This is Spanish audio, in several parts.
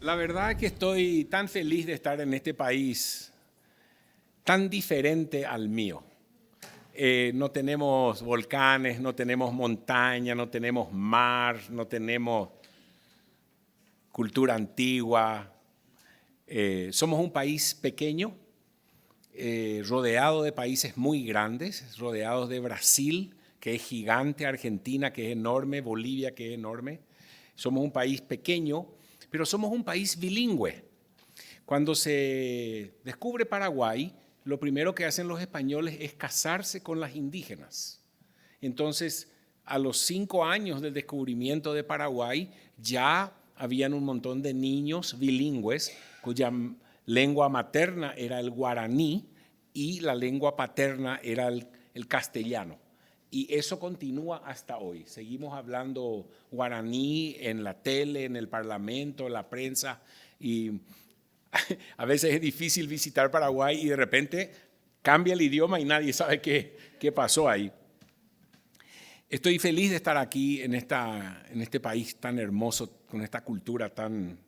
La verdad es que estoy tan feliz de estar en este país tan diferente al mío. No tenemos volcanes, no tenemos montaña, no tenemos mar, no tenemos cultura antigua. Somos un país pequeño, rodeado de países muy grandes, rodeados de Brasil, que es gigante, Argentina, que es enorme, Bolivia, que es enorme. Somos un país pequeño, pero somos un país bilingüe. Cuando se descubre Paraguay, lo primero que hacen los españoles es casarse con las indígenas. Entonces, a los 5 años del descubrimiento de Paraguay, ya habían un montón de niños bilingües cuya lengua materna era el guaraní y la lengua paterna era el castellano. Y eso continúa hasta hoy. Seguimos hablando guaraní en la tele, en el parlamento, en la prensa, y a veces es difícil visitar Paraguay y de repente cambia el idioma y nadie sabe qué pasó ahí. Estoy feliz de estar aquí en este país tan hermoso, con esta cultura tan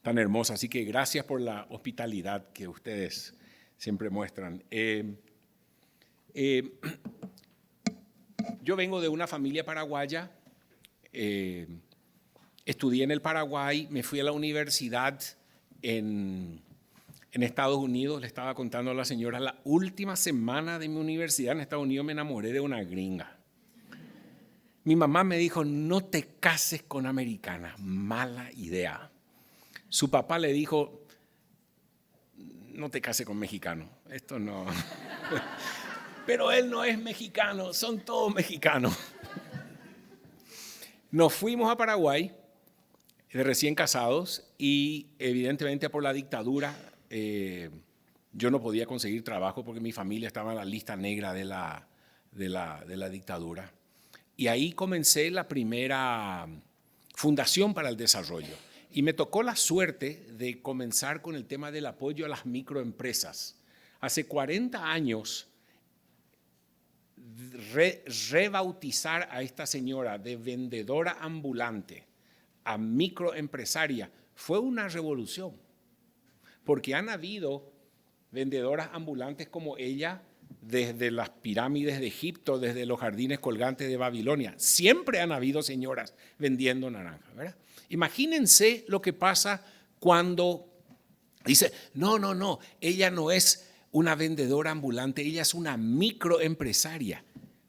hermosa. Así que gracias por la hospitalidad que ustedes siempre muestran. Yo vengo de una familia paraguaya, estudié en el Paraguay, me fui a la universidad en Estados Unidos. Le estaba contando a la señora, la última semana de mi universidad en Estados Unidos me enamoré de una gringa. Mi mamá me dijo, no te cases con americanas, mala idea. Su papá le dijo, no te cases con mexicano, esto no. Pero él no es mexicano, son todos mexicanos. Nos fuimos a Paraguay, de recién casados, y evidentemente por la dictadura yo no podía conseguir trabajo porque mi familia estaba en la lista negra de la dictadura. Y ahí comencé la primera Fundación para el Desarrollo. Y me tocó la suerte de comenzar con el tema del apoyo a las microempresas. Hace 40 años, rebautizar a esta señora de vendedora ambulante a microempresaria fue una revolución, porque han habido vendedoras ambulantes como ella desde las pirámides de Egipto, desde los jardines colgantes de Babilonia. Siempre han habido señoras vendiendo naranjas, ¿verdad? Imagínense lo que pasa cuando dice, no, ella no es una vendedora ambulante, ella es una microempresaria.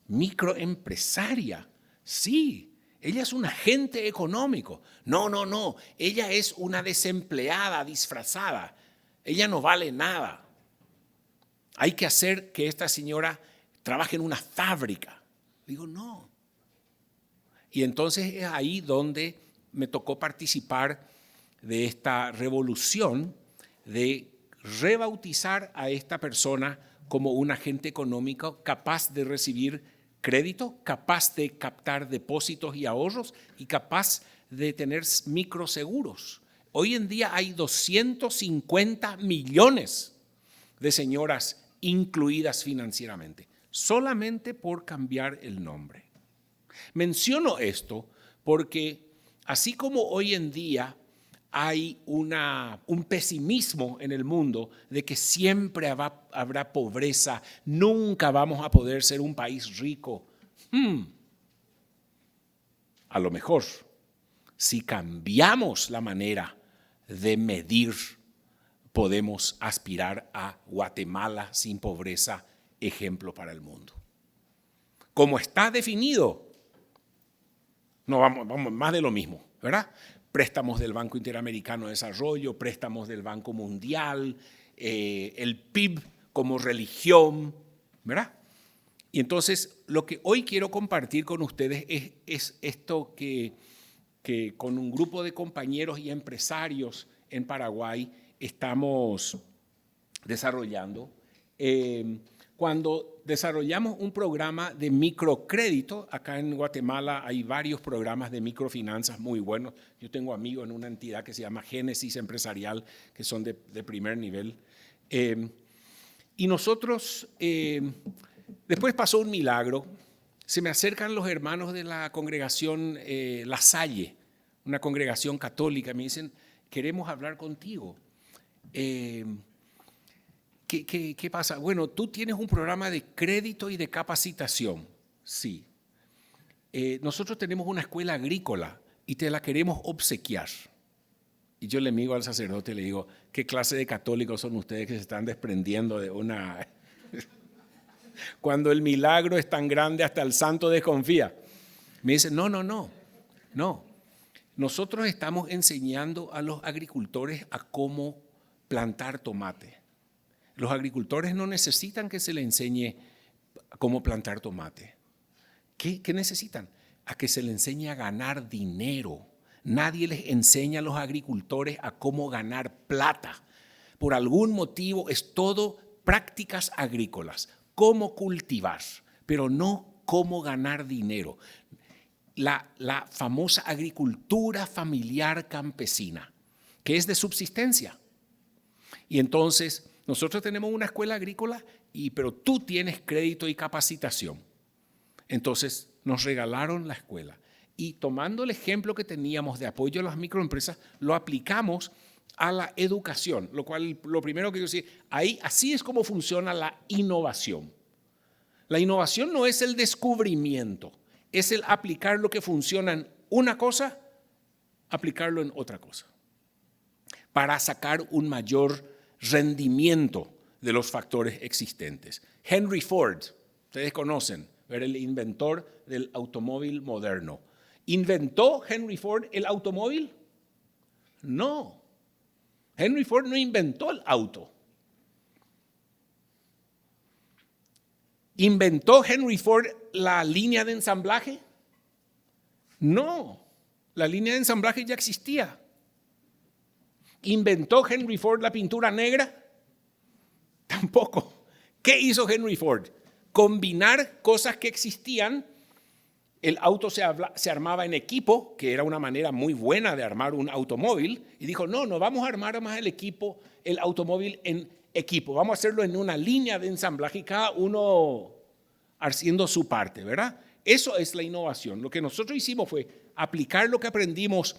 Microempresaria, sí, ella es un agente económico. No, ella es una desempleada disfrazada. Ella no vale nada. Hay que hacer que esta señora trabaje en una fábrica. Digo, no. Y entonces es ahí donde me tocó participar de esta revolución de rebautizar a esta persona como un agente económico capaz de recibir crédito, capaz de captar depósitos y ahorros y capaz de tener microseguros. Hoy en día hay 250 millones de señoras incluidas financieramente, solamente por cambiar el nombre. Menciono esto porque así como hoy en día hay un pesimismo en el mundo de que siempre habrá pobreza, nunca vamos a poder ser un país rico. A lo mejor, si cambiamos la manera de medir, podemos aspirar a Guatemala sin pobreza, ejemplo para el mundo. Como está definido, no vamos más de lo mismo, ¿verdad? Préstamos del Banco Interamericano de Desarrollo, préstamos del Banco Mundial, el PIB como religión, ¿verdad? Y entonces lo que hoy quiero compartir con ustedes es esto que con un grupo de compañeros y empresarios en Paraguay estamos desarrollando. Cuando desarrollamos un programa de microcrédito, acá en Guatemala hay varios programas de microfinanzas muy buenos. Yo tengo amigos en una entidad que se llama Génesis Empresarial, que son de primer nivel. Y nosotros, después pasó un milagro, se me acercan los hermanos de la congregación La Salle, una congregación católica, me dicen, queremos hablar contigo. ¿Qué pasa? Bueno, tú tienes un programa de crédito y de capacitación. Sí. Nosotros tenemos una escuela agrícola y te la queremos obsequiar. Y yo le miro al sacerdote y le digo, ¿qué clase de católicos son ustedes que se están desprendiendo de una... Cuando el milagro es tan grande hasta el santo desconfía? Me dice, no. Nosotros estamos enseñando a los agricultores a cómo plantar tomate. Los agricultores no necesitan que se les enseñe cómo plantar tomate. ¿Qué necesitan? A que se les enseñe a ganar dinero. Nadie les enseña a los agricultores a cómo ganar plata. Por algún motivo es todo prácticas agrícolas, cómo cultivar, pero no cómo ganar dinero. La famosa agricultura familiar campesina, que es de subsistencia. Y entonces nosotros tenemos una escuela agrícola, pero tú tienes crédito y capacitación. Entonces nos regalaron la escuela. Y tomando el ejemplo que teníamos de apoyo a las microempresas, lo aplicamos a la educación, lo cual lo primero que yo decía, así es como funciona la innovación. La innovación no es el descubrimiento, es el aplicar lo que funciona en una cosa, aplicarlo en otra cosa, para sacar un mayor rendimiento de los factores existentes. Henry Ford, ustedes conocen, era el inventor del automóvil moderno. ¿Inventó Henry Ford el automóvil? No. Henry Ford no inventó el auto. ¿Inventó Henry Ford la línea de ensamblaje? No. La línea de ensamblaje ya existía. ¿Inventó Henry Ford la pintura negra? Tampoco. ¿Qué hizo Henry Ford? Combinar cosas que existían. El auto se armaba en equipo, que era una manera muy buena de armar un automóvil, y dijo, no vamos a armar más el automóvil en equipo, vamos a hacerlo en una línea de ensamblaje y cada uno haciendo su parte, ¿verdad? Eso es la innovación. Lo que nosotros hicimos fue aplicar lo que aprendimos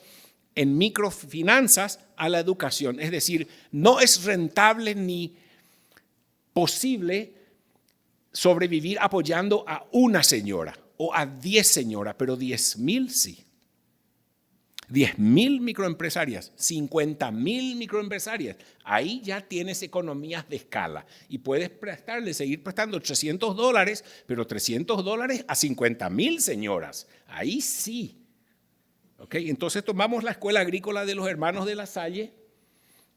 en microfinanzas a la educación, es decir, no es rentable ni posible sobrevivir apoyando a una señora o a 10 señoras, pero 10,000 sí. 10,000 microempresarias, 50,000 microempresarias. Ahí ya tienes economías de escala y puedes seguir prestando $300, pero $300 a 50,000 señoras. Ahí sí. ¿Okay? Entonces tomamos la escuela agrícola de los hermanos de La Salle,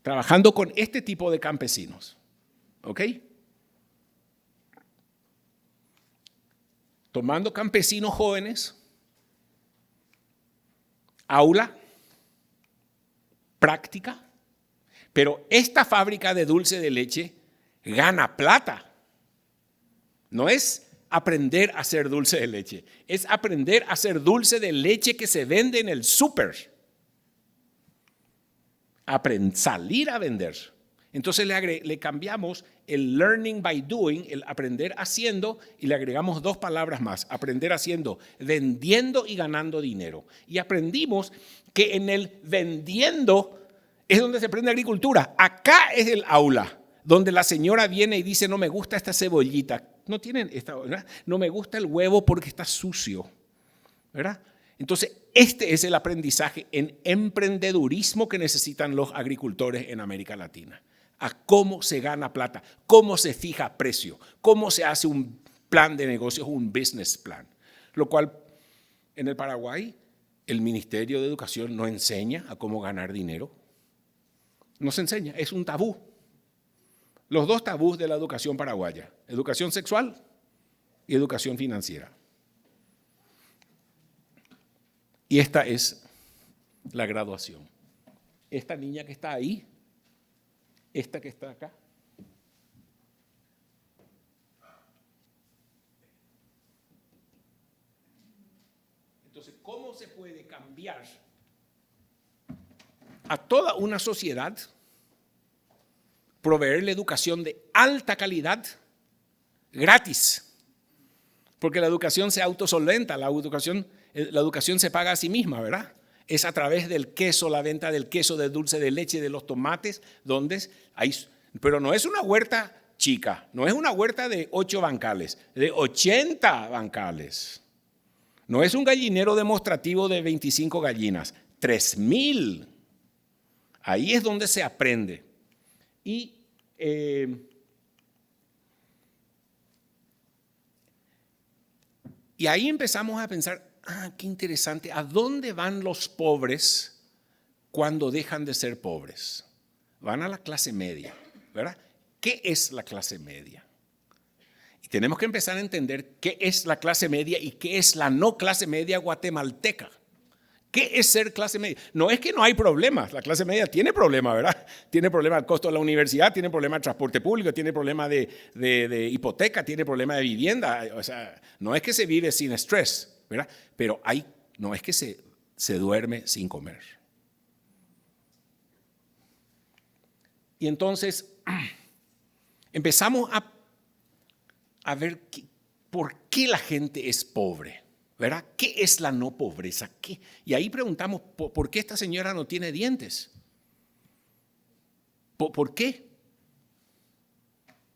trabajando con este tipo de campesinos. ¿Ok? Tomando campesinos jóvenes, aula, práctica, pero esta fábrica de dulce de leche gana plata. No es aprender a hacer dulce de leche, es aprender a hacer dulce de leche que se vende en el súper. Salir a vender. Entonces le cambiamos el learning by doing, el aprender haciendo, y le agregamos 2 palabras más, aprender haciendo, vendiendo y ganando dinero. Y aprendimos que en el vendiendo es donde se aprende agricultura. Acá es el aula, donde la señora viene y dice, no me gusta esta cebollita, no me gusta el huevo porque está sucio, ¿verdad? Entonces, este es el aprendizaje en emprendedurismo que necesitan los agricultores en América Latina. A cómo se gana plata, cómo se fija precio, cómo se hace un plan de negocios, un business plan. Lo cual en el Paraguay el Ministerio de Educación no enseña a cómo ganar dinero. No se enseña, es un tabú. Los 2 tabús de la educación paraguaya, educación sexual y educación financiera. Y esta es la graduación. Esta niña que está ahí, esta que está acá. Entonces, ¿cómo se puede cambiar a toda una sociedad, proveerle educación de alta calidad, gratis? Porque la educación se autosolventa, la educación se paga a sí misma, ¿verdad? es a través del queso, la venta del queso, del dulce de leche, de los tomates, pero no es una huerta chica, no es una huerta de 8 bancales, de 80 bancales. No es un gallinero demostrativo de 25 gallinas, 3,000. Ahí es donde se aprende. Y ahí empezamos a pensar, qué interesante, ¿a dónde van los pobres cuando dejan de ser pobres? Van a la clase media, ¿verdad? ¿Qué es la clase media? Y tenemos que empezar a entender qué es la clase media y qué es la no clase media guatemalteca. ¿Qué es ser clase media? No es que no hay problemas, la clase media tiene problemas, ¿verdad? Tiene problema del costo de la universidad, tiene problema de transporte público, tiene problema de hipoteca, tiene problema de vivienda. O sea, no es que se vive sin estrés, ¿verdad? Pero no es que se duerme sin comer. Y entonces empezamos a ver por qué la gente es pobre. ¿Verdad? ¿Qué es la no pobreza? ¿Qué? Y ahí preguntamos, ¿por qué esta señora no tiene dientes? ¿Por qué?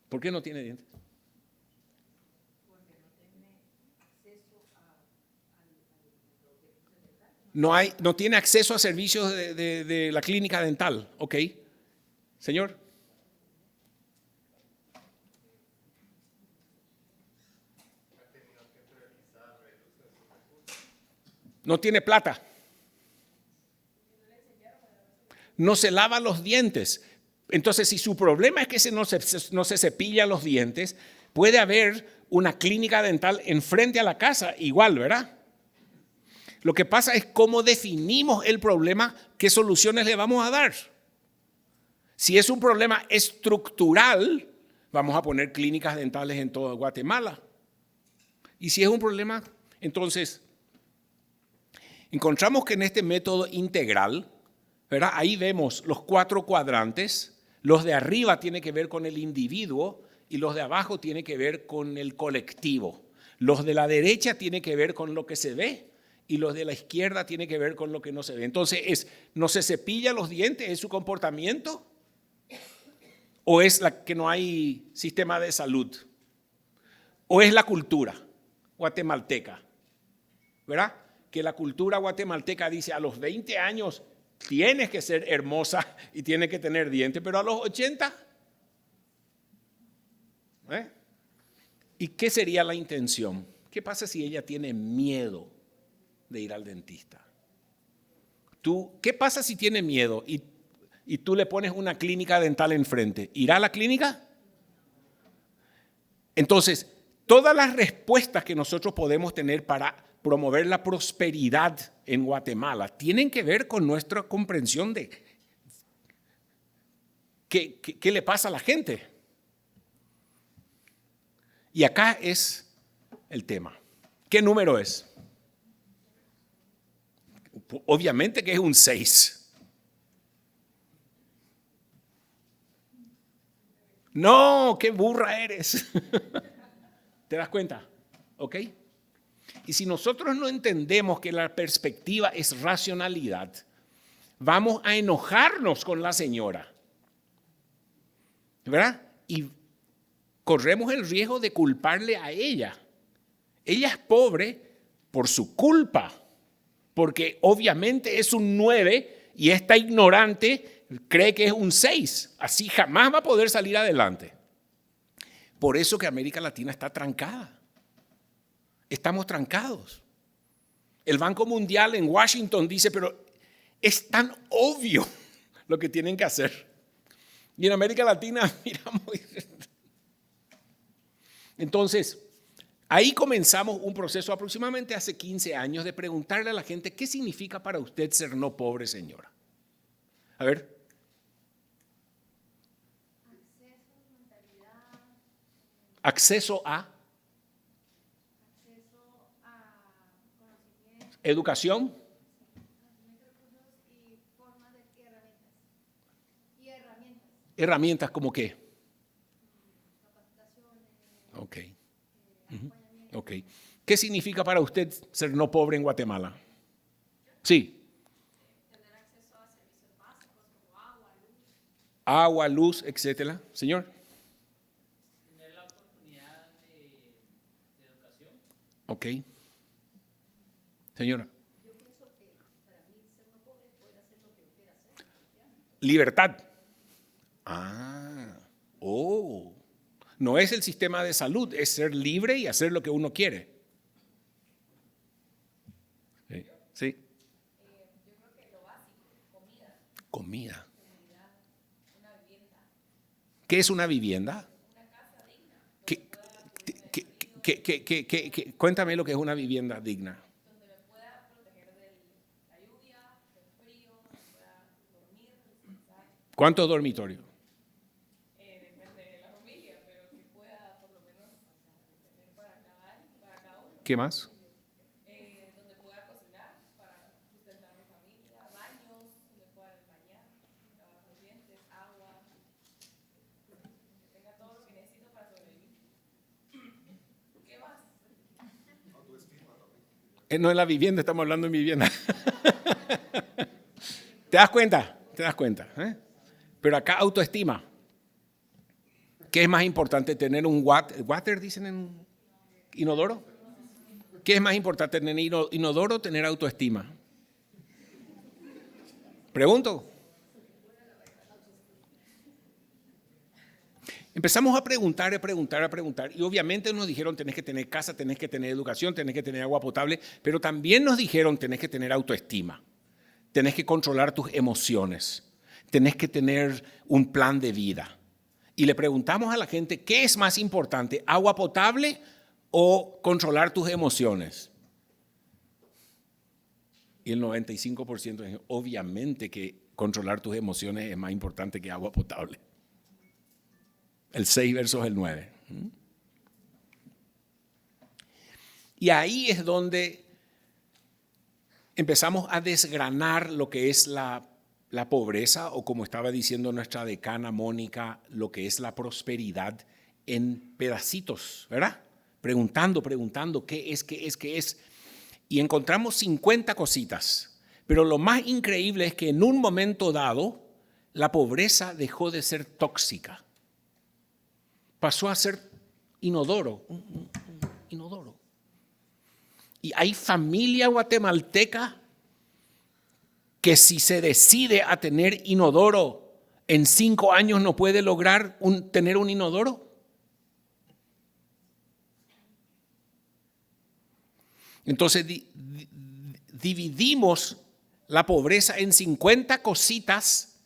¿Por qué no tiene dientes? Porque no tiene acceso No tiene acceso a servicios de la clínica dental. Ok. Señor. No tiene plata. No se lava los dientes. Entonces, si su problema es que no se cepilla los dientes, puede haber una clínica dental enfrente a la casa, igual, ¿verdad? Lo que pasa es cómo definimos el problema, qué soluciones le vamos a dar. Si es un problema estructural, vamos a poner clínicas dentales en todo Guatemala. Y si es un problema, entonces encontramos que en este método integral, ¿verdad? Ahí vemos los 4 cuadrantes. Los de arriba tienen que ver con el individuo y los de abajo tienen que ver con el colectivo. Los de la derecha tienen que ver con lo que se ve y los de la izquierda tienen que ver con lo que no se ve. Entonces, ¿no se cepilla los dientes? ¿Es su comportamiento? ¿O es que no hay sistema de salud? ¿O es la cultura guatemalteca? ¿Verdad? Que la cultura guatemalteca dice a los 20 años tienes que ser hermosa y tienes que tener dientes, pero a los 80, ¿y qué sería la intención? ¿Qué pasa si ella tiene miedo de ir al dentista? ¿Qué pasa si tiene miedo y tú le pones una clínica dental enfrente? ¿Irá a la clínica? Entonces, todas las respuestas que nosotros podemos tener para promover la prosperidad en Guatemala tienen que ver con nuestra comprensión de qué le pasa a la gente. Y acá es el tema. ¿Qué número es? Obviamente que es un 6. No, qué burra eres. ¿Te das cuenta? ¿Ok? Y si nosotros no entendemos que la perspectiva es racionalidad, vamos a enojarnos con la señora, ¿verdad? Y corremos el riesgo de culparle a ella. Ella es pobre por su culpa, porque obviamente es un 9 y esta ignorante cree que es un 6. Así jamás va a poder salir adelante. Por eso que América Latina está trancada. Estamos trancados. El Banco Mundial en Washington dice, pero es tan obvio lo que tienen que hacer. Y en América Latina miramos. Entonces, ahí comenzamos un proceso aproximadamente hace 15 años de preguntarle a la gente, ¿qué significa para usted ser no pobre, señora? A ver. Acceso a educación. Herramientas como qué. Ok. Ok. ¿Qué significa para usted ser no pobre en Guatemala? Sí. agua, luz, etcétera. Señor. Tener la oportunidad de educación. Ok. Señora. Yo pienso que para mí ser no pobre es poder hacer lo que yo quiera hacer. Libertad. Oh. No es el sistema de salud, es ser libre y hacer lo que uno quiere. Sí. Yo creo que lo básico, comida, Comida. seguridad, una vivienda, ¿Qué es una vivienda? una casa digna, Cuéntame lo que es una vivienda digna. donde me pueda proteger de la lluvia, del frío, donde pueda dormir, descansar. ¿Cuántos dormitorios? Depende de la familia, pero que pueda por lo menos tener para cada uno. ¿Qué más? Donde pueda cocinar para sustentar a mi familia, baños, donde pueda bañar, lavar los dientes, agua, que tenga todo lo que necesito para sobrevivir. ¿Qué más? No en la vivienda, estamos hablando de vivienda. ¿Te das cuenta? ¿Te das cuenta? Pero acá autoestima. ¿Qué es más importante, tener un water, dicen en inodoro? ¿Qué es más importante, tener inodoro o tener autoestima? Pregunto. Empezamos a preguntar y obviamente nos dijeron tenés que tener casa, tenés que tener educación, tenés que tener agua potable, pero también nos dijeron tenés que tener autoestima, tenés que controlar tus emociones, tenés que tener un plan de vida. Y le preguntamos a la gente, ¿qué es más importante, agua potable o controlar tus emociones? Y el 95% dijo, obviamente que controlar tus emociones es más importante que agua potable. El 6 versus el 9. Y ahí es donde empezamos a desgranar lo que es la pobreza, o como estaba diciendo nuestra decana Mónica, lo que es la prosperidad en pedacitos, ¿verdad? Preguntando, ¿qué es? Y encontramos 50 cositas. Pero lo más increíble es que en un momento dado, la pobreza dejó de ser tóxica. Pasó a ser inodoro. Y hay familia guatemalteca que si se decide a tener inodoro, en 5 años no puede lograr tener un inodoro. Entonces dividimos la pobreza en 50 cositas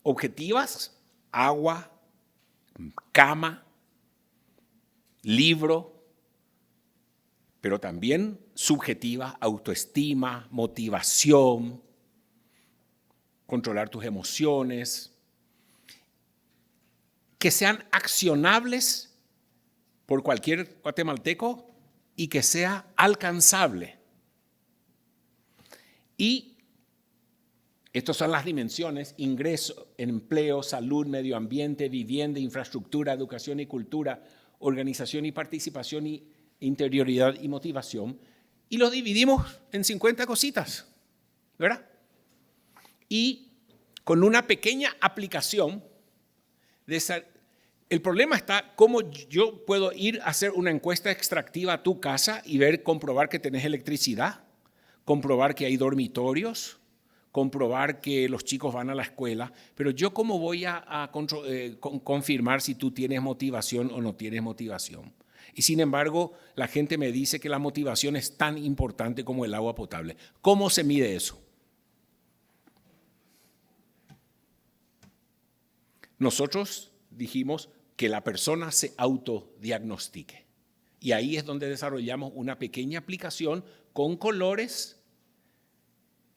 objetivas: agua, cama, libro, pero también subjetiva, autoestima, motivación, controlar tus emociones, que sean accionables por cualquier guatemalteco y que sea alcanzable. Y estas son las dimensiones: ingreso, empleo, salud, medio ambiente, vivienda, infraestructura, educación y cultura, organización y participación, y interioridad y motivación. Y lo dividimos en 50 cositas, ¿verdad? Y con una pequeña aplicación, el problema está cómo yo puedo ir a hacer una encuesta extractiva a tu casa y comprobar que tenés electricidad, comprobar que hay dormitorios, comprobar que los chicos van a la escuela, pero yo cómo voy a confirmar si tú tienes motivación o no tienes motivación. Y sin embargo, la gente me dice que la motivación es tan importante como el agua potable. ¿Cómo se mide eso? Nosotros dijimos que la persona se autodiagnostique. Y ahí es donde desarrollamos una pequeña aplicación con colores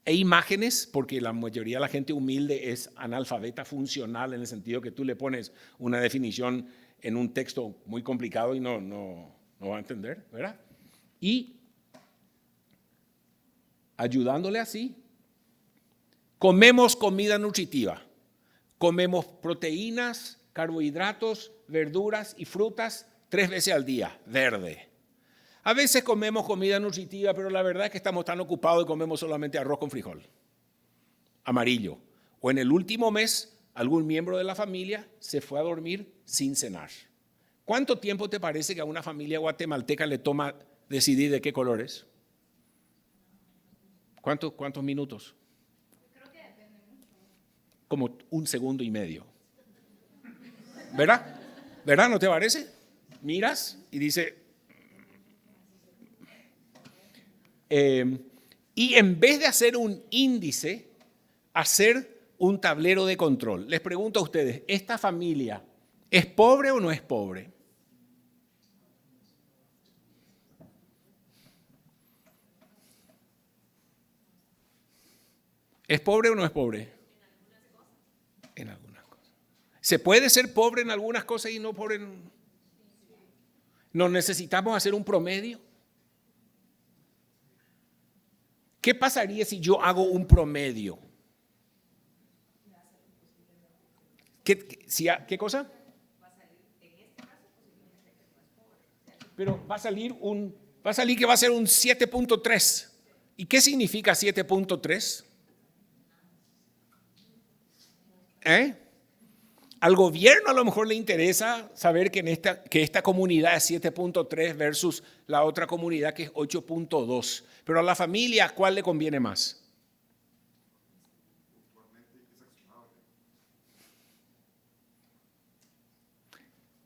e imágenes, porque la mayoría de la gente humilde es analfabeta funcional, en el sentido que tú le pones una definición en un texto muy complicado y no va a entender, ¿verdad? Y ayudándole así, comemos comida nutritiva, comemos proteínas, carbohidratos, verduras y frutas 3 veces al día, verde. A veces comemos comida nutritiva, pero la verdad es que estamos tan ocupados y comemos solamente arroz con frijol, amarillo. O en el último mes algún miembro de la familia se fue a dormir sin cenar. ¿Cuánto tiempo te parece que a una familia guatemalteca le toma decidir de qué color es? ¿Cuántos minutos? Creo que depende mucho. Como 1 segundo y medio. ¿Verdad? ¿Verdad? ¿No te parece? Miras y dice... y en vez de hacer un índice, hacer un tablero de control. Les pregunto a ustedes, ¿esta familia es pobre o no es pobre? ¿Es pobre o no es pobre? En algunas cosas. ¿Se puede ser pobre en algunas cosas y no pobre en... ¿Nos necesitamos hacer un promedio? ¿Qué pasaría si yo hago un promedio? ¿Qué cosa? Pero va a salir que va a ser un 7.3. ¿Y qué significa 7.3? Al gobierno a lo mejor le interesa saber que esta comunidad es 7.3 versus la otra comunidad que es 8.2. Pero a la familia, ¿cuál le conviene más?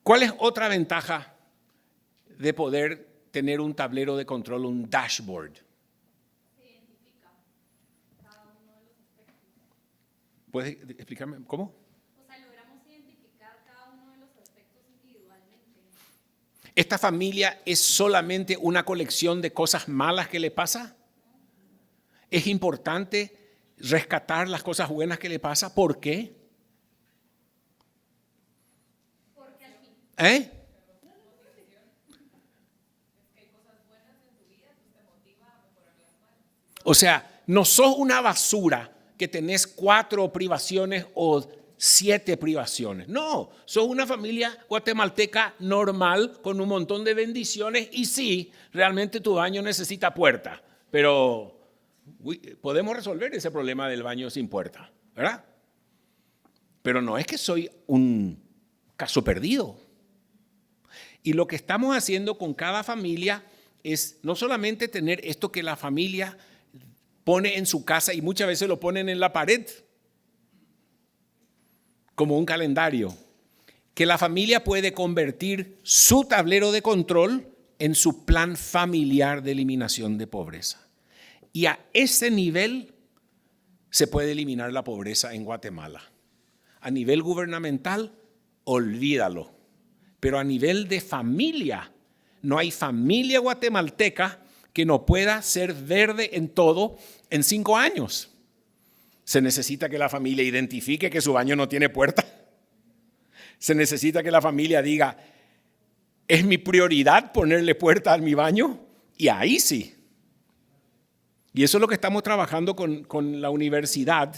¿Cuál es otra ventaja de poder tener un tablero de control, un dashboard? Se identifica cada uno de los aspectos. ¿Puedes explicarme cómo? O sea, logramos identificar cada uno de los aspectos individualmente. ¿Esta familia es solamente una colección de cosas malas que le pasa? ¿Es importante rescatar las cosas buenas que le pasa? ¿Por qué? Porque al fin. O sea, no sos una basura que tenés 4 privaciones o 7 privaciones. No, sos una familia guatemalteca normal con un montón de bendiciones y sí, realmente tu baño necesita puerta, pero podemos resolver ese problema del baño sin puerta, ¿verdad? Pero no es que soy un caso perdido. Y lo que estamos haciendo con cada familia es no solamente tener esto que la familia pone en su casa y muchas veces lo ponen en la pared, como un calendario, que la familia puede convertir su tablero de control en su plan familiar de eliminación de pobreza. Y a ese nivel se puede eliminar la pobreza en Guatemala. A nivel gubernamental, olvídalo. Pero a nivel de familia, no hay familia guatemalteca que no pueda ser verde en todo en 5 años. Se necesita que la familia identifique que su baño no tiene puerta. Se necesita que la familia diga, ¿es mi prioridad ponerle puerta a mi baño? Y ahí sí. Y eso es lo que estamos trabajando con la universidad.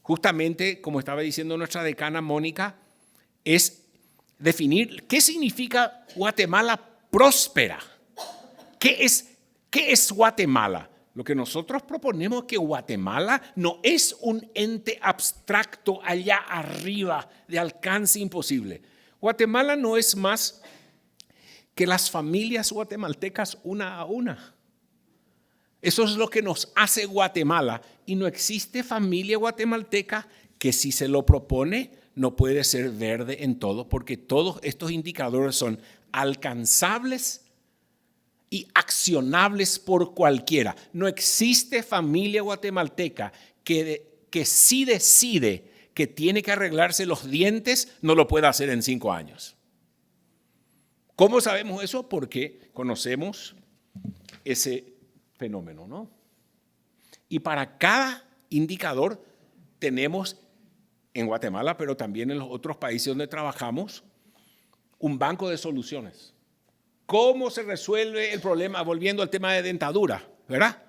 Justamente, como estaba diciendo nuestra decana Mónica, es definir qué significa Guatemala próspera. ¿Qué es Guatemala? Lo que nosotros proponemos es que Guatemala no es un ente abstracto allá arriba de alcance imposible. Guatemala no es más que las familias guatemaltecas una a una. Eso es lo que nos hace Guatemala y no existe familia guatemalteca que si se lo propone no puede ser verde en todo porque todos estos indicadores son alcanzables y accionables por cualquiera. No existe familia guatemalteca que si decide que tiene que arreglarse los dientes, no lo pueda hacer en 5 años. ¿Cómo sabemos eso? Porque conocemos ese fenómeno, ¿no? Y para cada indicador tenemos en Guatemala, pero también en los otros países donde trabajamos, un banco de soluciones. ¿Cómo se resuelve el problema? Volviendo al tema de dentadura, ¿verdad?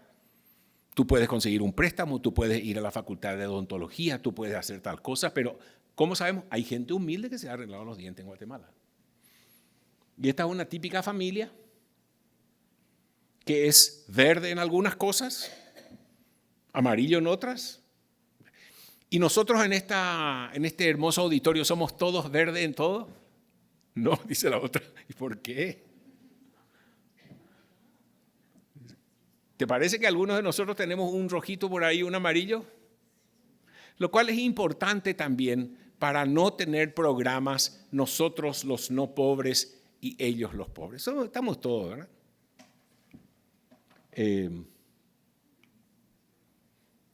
Tú puedes conseguir un préstamo, tú puedes ir a la facultad de odontología, tú puedes hacer tal cosa, pero ¿cómo sabemos? Hay gente humilde que se ha arreglado los dientes en Guatemala. Y esta es una típica familia que es verde en algunas cosas, amarillo en otras. ¿Y nosotros en este hermoso auditorio somos todos verdes en todo? No, dice la otra. ¿Y por qué? ¿Te parece que algunos de nosotros tenemos un rojito por ahí, un amarillo? Lo cual es importante también para no tener programas nosotros los no pobres y ellos los pobres. Estamos todos, ¿verdad?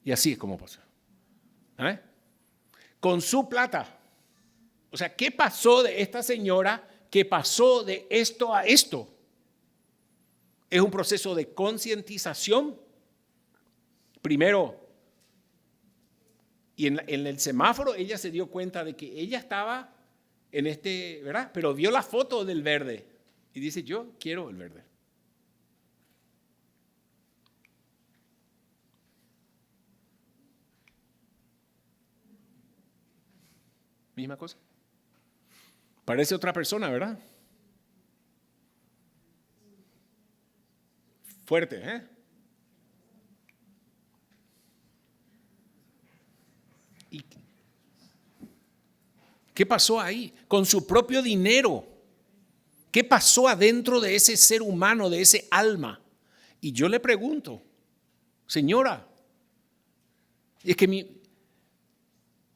Y así es como pasa. Con su plata. O sea, ¿qué pasó de esta señora que pasó de esto a esto? Es un proceso de concientización. Primero, y en el semáforo ella se dio cuenta de que ella estaba en ¿verdad? Pero vio la foto del verde y dice, yo quiero el verde. Misma cosa. Parece otra persona, ¿verdad? Fuerte, ¿eh? ¿Y qué pasó ahí? Con su propio dinero. ¿Qué pasó adentro de ese ser humano, de ese alma? Y yo le pregunto, señora, es que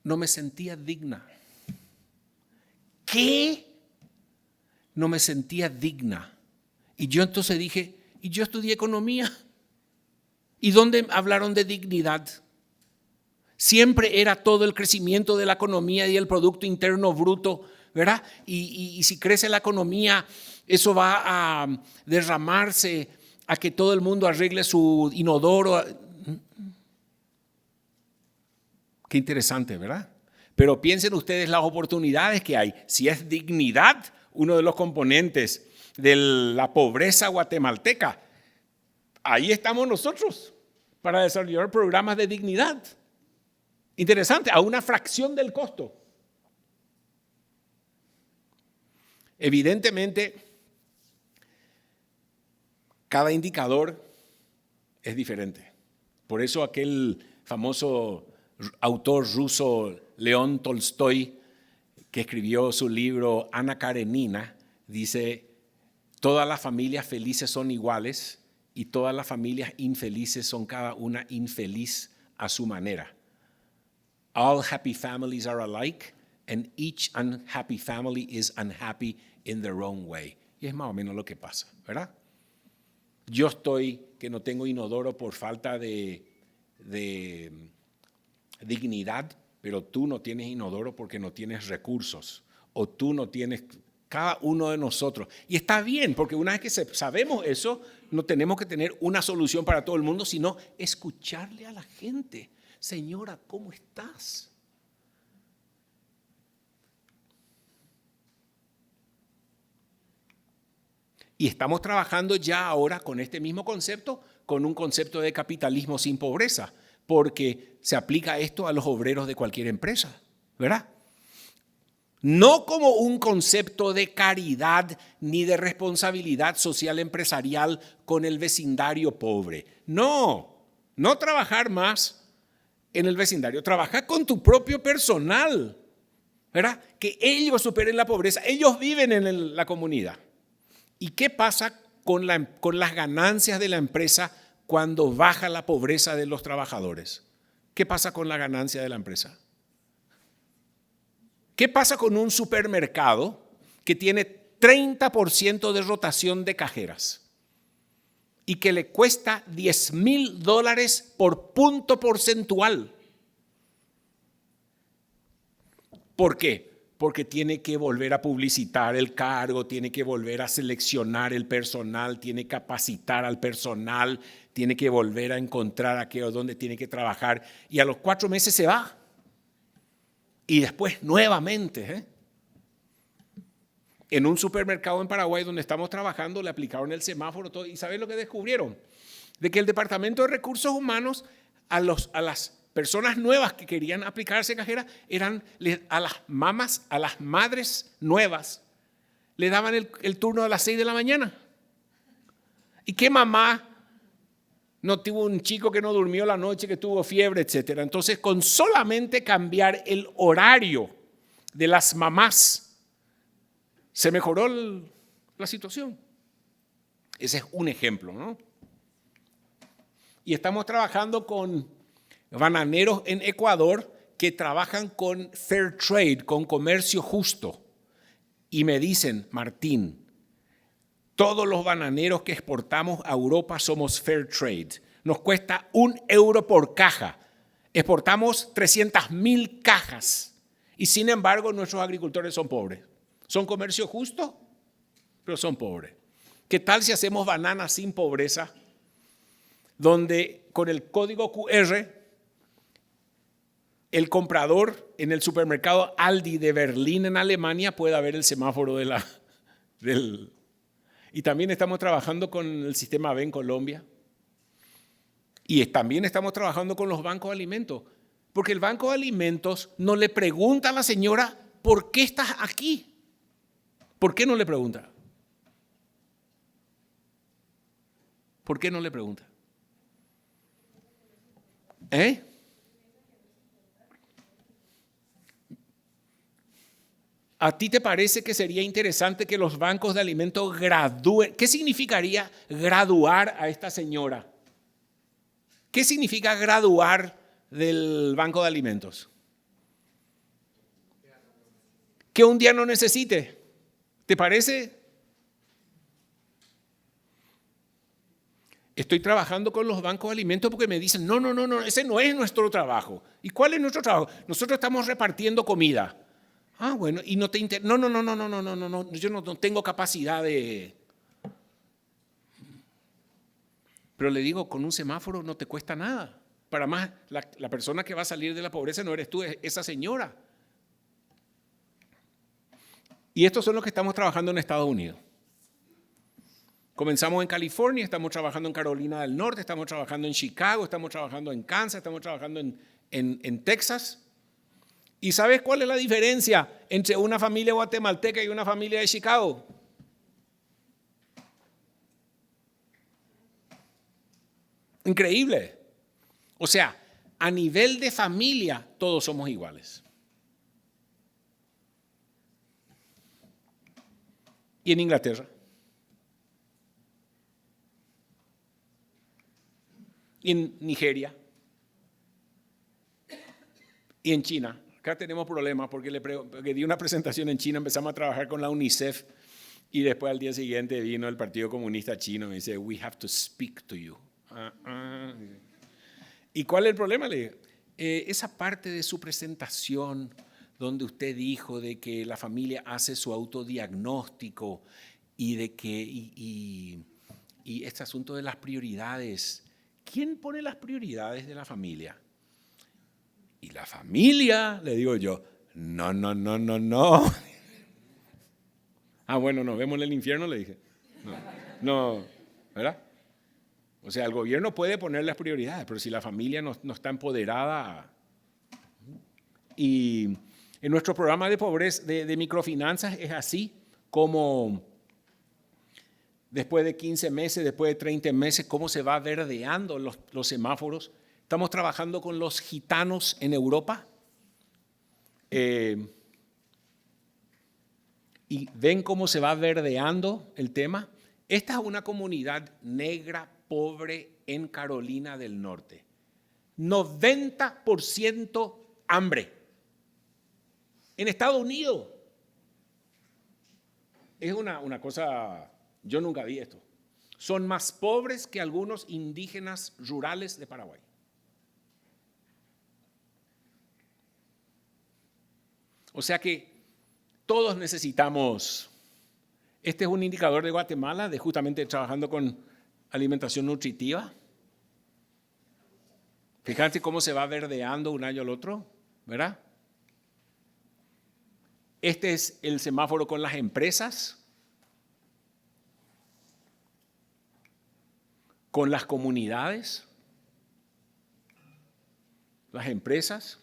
no me sentía digna. ¿Qué? No me sentía digna. Y yo entonces dije, ¿y yo estudié economía? ¿Y dónde hablaron de dignidad? Siempre era todo el crecimiento de la economía y el Producto Interno Bruto, ¿verdad? Y si crece la economía, eso va a derramarse a que todo el mundo arregle su inodoro. Qué interesante, ¿verdad? Pero piensen ustedes las oportunidades que hay. Si es dignidad, uno de los componentes de la pobreza guatemalteca, ahí estamos nosotros para desarrollar programas de dignidad. Interesante, a una fracción del costo. Evidentemente, cada indicador es diferente. Por eso aquel famoso autor ruso León Tolstoy, que escribió su libro Ana Karenina, dice, todas las familias felices son iguales y todas las familias infelices son cada una infeliz a su manera. All happy families are alike and each unhappy family is unhappy in their own way. Y es más o menos lo que pasa, ¿verdad? Yo estoy que no tengo inodoro por falta de dignidad, pero tú no tienes inodoro porque no tienes recursos, o tú no tienes, cada uno de nosotros. Y está bien, porque una vez que sabemos eso, no tenemos que tener una solución para todo el mundo, sino escucharle a la gente. Señora, ¿cómo estás? Y estamos trabajando ya ahora con este mismo concepto, con un concepto de capitalismo sin pobreza, porque se aplica esto a los obreros de cualquier empresa, ¿verdad? No como un concepto de caridad ni de responsabilidad social empresarial con el vecindario pobre. No trabajar más en el vecindario, trabajar con tu propio personal, ¿verdad? Que ellos superen la pobreza, ellos viven en la comunidad. ¿Y qué pasa con las ganancias de la empresa cuando baja la pobreza de los trabajadores? ¿Qué pasa con la ganancia de la empresa? ¿Qué pasa con un supermercado que tiene 30% de rotación de cajeras y que le cuesta $10,000 por punto porcentual? ¿Por qué? Porque tiene que volver a publicitar el cargo, tiene que volver a seleccionar el personal, tiene que capacitar al personal, tiene que volver a encontrar aquello donde tiene que trabajar y a los 4 meses se va. Y después nuevamente, en un supermercado en Paraguay donde estamos trabajando, le aplicaron el semáforo todo, y ¿saben lo que descubrieron? De que el Departamento de Recursos Humanos a las personas nuevas que querían aplicarse cajera eran a las mamás, a las madres nuevas, le daban el turno a las 6 de la mañana. ¿Y qué mamá no tuvo un chico que no durmió la noche, que tuvo fiebre, etc. Entonces, con solamente cambiar el horario de las mamás, se mejoró la situación. Ese es un ejemplo, ¿no? Y estamos trabajando con bananeros en Ecuador que trabajan con fair trade, con comercio justo. Y me dicen, Martín, todos los bananeros que exportamos a Europa somos fair trade. Nos cuesta €1 por caja. Exportamos 300.000 cajas. Y sin embargo, nuestros agricultores son pobres. Son comercio justo, pero son pobres. ¿Qué tal si hacemos bananas sin pobreza? Donde con el código QR, el comprador en el supermercado Aldi de Berlín en Alemania pueda ver el semáforo del... Y también estamos trabajando con el sistema B en Colombia. Y también estamos trabajando con los bancos de alimentos. Porque el banco de alimentos no le pregunta a la señora, ¿por qué estás aquí? ¿Por qué no le pregunta? ¿Por qué no le pregunta? ¿A ti te parece que sería interesante que los bancos de alimentos gradúen? ¿Qué significaría graduar a esta señora? ¿Qué significa graduar del banco de alimentos? Que un día no necesite. ¿Te parece? Estoy trabajando con los bancos de alimentos porque me dicen, no, ese no es nuestro trabajo. ¿Y cuál es nuestro trabajo? Nosotros estamos repartiendo comida. Ah, bueno, y no te interesa. No, yo no tengo capacidad de... Pero le digo, con un semáforo no te cuesta nada. Para más, la persona que va a salir de la pobreza no eres tú, es esa señora. Y estos son los que estamos trabajando en Estados Unidos. Comenzamos en California, estamos trabajando en Carolina del Norte, estamos trabajando en Chicago, estamos trabajando en Kansas, estamos trabajando en Texas. ¿Y sabes cuál es la diferencia entre una familia guatemalteca y una familia de Chicago? Increíble. O sea, a nivel de familia, todos somos iguales. ¿Y en Inglaterra? ¿Y en Nigeria? ¿Y en China? Acá tenemos problemas porque di una presentación en China, empezamos a trabajar con la UNICEF y después al día siguiente vino el Partido Comunista Chino y me dice, we have to speak to you. ¿Y cuál es el problema? Le dije, esa parte de su presentación donde usted dijo de que la familia hace su autodiagnóstico y de que y este asunto de las prioridades, ¿quién pone las prioridades de la familia? Y la familia, le digo yo, no. Ah, bueno, nos vemos en el infierno, le dije. No, ¿verdad? O sea, el gobierno puede poner las prioridades, pero si la familia no está empoderada. Y en nuestro programa de pobreza, de microfinanzas, es así como después de 15 meses, después de 30 meses, cómo se va verdeando los semáforos. Estamos trabajando con los gitanos en Europa. Y ven cómo se va verdeando el tema. Esta es una comunidad negra pobre en Carolina del Norte. 90% hambre. En Estados Unidos. Es una cosa, yo nunca vi esto. Son más pobres que algunos indígenas rurales de Paraguay. O sea que todos necesitamos, este es un indicador de Guatemala, de justamente trabajando con alimentación nutritiva. Fíjate cómo se va verdeando un año al otro, ¿verdad? Este es el semáforo con las empresas, con las comunidades, las empresas.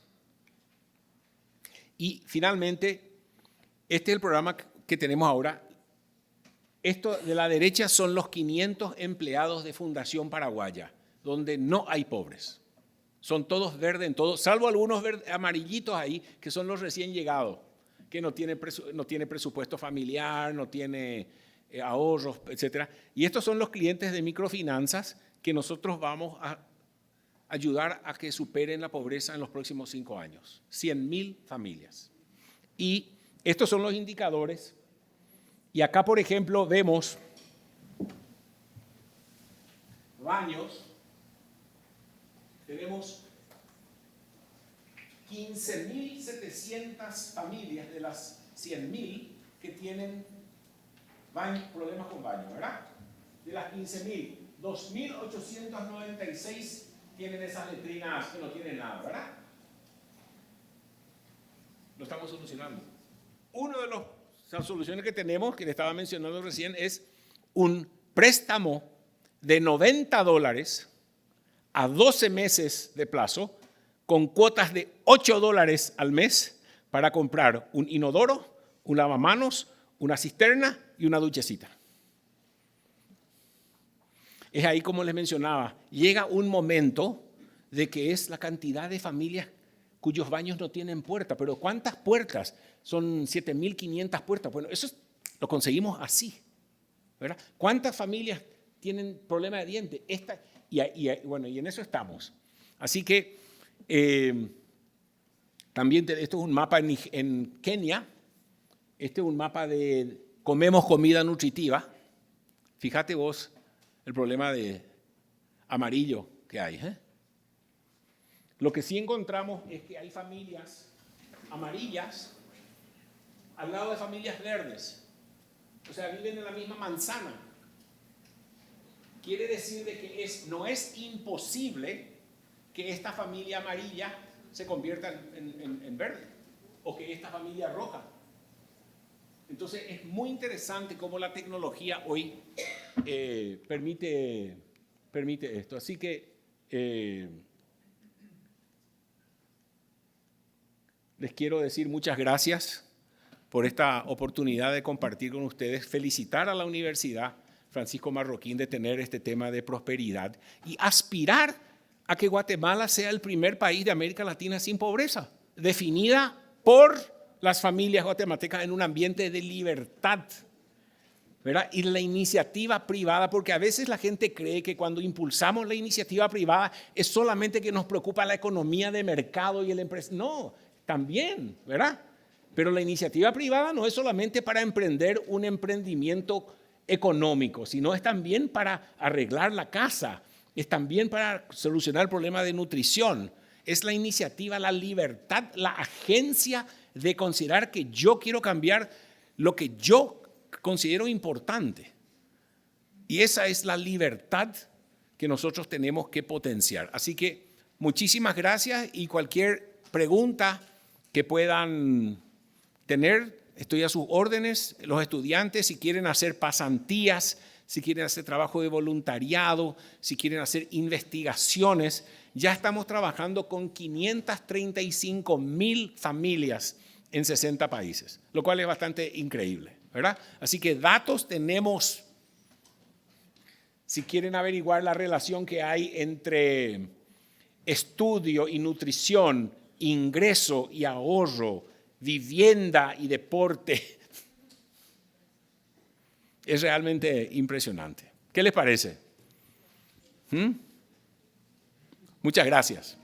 Y finalmente, este es el programa que tenemos ahora. Esto de la derecha son los 500 empleados de Fundación Paraguaya, donde no hay pobres. Son todos verdes en todo, salvo algunos amarillitos ahí, que son los recién llegados, que no tiene presupuesto familiar, no tiene ahorros, etc. Y estos son los clientes de microfinanzas que nosotros vamos a ayudar a que superen la pobreza en los próximos 5 años. 100.000 familias. Y estos son los indicadores. Y acá, por ejemplo, vemos baños. Tenemos 15.700 familias de las 100.000 que tienen problemas con baño, ¿verdad? De las 15.000, 2.896 tienen esas letrinas que no tienen nada, ¿verdad? Lo estamos solucionando. Una de las soluciones que tenemos, que le estaba mencionando recién, es un préstamo de $90 a 12 meses de plazo, con cuotas de $8 al mes para comprar un inodoro, un lavamanos, una cisterna y una duchecita. Es ahí, como les mencionaba, llega un momento de que es la cantidad de familias cuyos baños no tienen puerta. Pero ¿cuántas puertas? Son 7.500 puertas. Bueno, eso lo conseguimos así, ¿verdad? ¿Cuántas familias tienen problema de dientes? Y en eso estamos. Así que también esto es un mapa en Kenia. Este es un mapa de comemos comida nutritiva. Fíjate vos el problema de amarillo que hay. Lo que sí encontramos es que hay familias amarillas al lado de familias verdes. O sea, viven en la misma manzana. Quiere decir de que no es imposible que esta familia amarilla se convierta en verde, o que esta familia roja. Entonces es muy interesante cómo la tecnología hoy permite esto. Así que les quiero decir muchas gracias por esta oportunidad de compartir con ustedes, felicitar a la Universidad Francisco Marroquín de tener este tema de prosperidad y aspirar a que Guatemala sea el primer país de América Latina sin pobreza, definida por las familias guatemaltecas en un ambiente de libertad, ¿verdad? Y la iniciativa privada, porque a veces la gente cree que cuando impulsamos la iniciativa privada es solamente que nos preocupa la economía de mercado y el empresa. No, también, ¿verdad? Pero la iniciativa privada no es solamente para emprender un emprendimiento económico, sino es también para arreglar la casa, es también para solucionar el problema de nutrición. Es la iniciativa, la libertad, la agencia de considerar que yo quiero cambiar lo que yo considero importante. Y esa es la libertad que nosotros tenemos que potenciar. Así que muchísimas gracias, y cualquier pregunta que puedan tener, estoy a sus órdenes. Los estudiantes, si quieren hacer pasantías, si quieren hacer trabajo de voluntariado, si quieren hacer investigaciones, ya estamos trabajando con 535.000 familias en 60 países, lo cual es bastante increíble, ¿verdad? Así que datos tenemos. Si quieren averiguar la relación que hay entre estudio y nutrición, ingreso y ahorro, vivienda y deporte, es realmente impresionante. ¿Qué les parece? Muchas gracias.